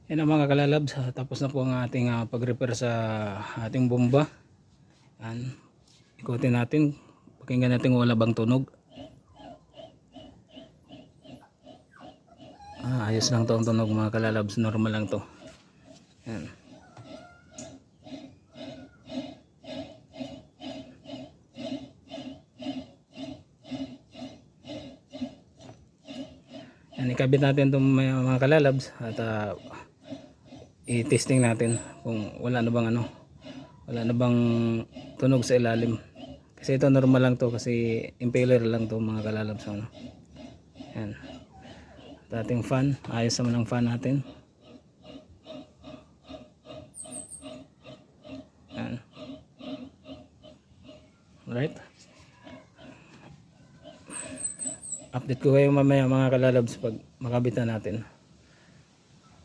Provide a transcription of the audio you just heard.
Yan ang mga kalalabs, tapos na po ang ating pag-repair sa ating bomba. Yan. Ikutin natin, pakinggan natin kung wala bang tunog. Ayos lang to ang tunog mga kalalabs, normal lang to. Yan. Yan, ikabit natin itong mga kalalabs at i-testing natin kung wala na bang wala na bang tunog sa ilalim. Kasi ito normal lang to, kasi impeller lang to mga kalalabs. Yan. At ating fan, ayos naman ang fan natin. Yan. Alright. Update ko kayo mamaya mga kalalabs pag makabitan natin.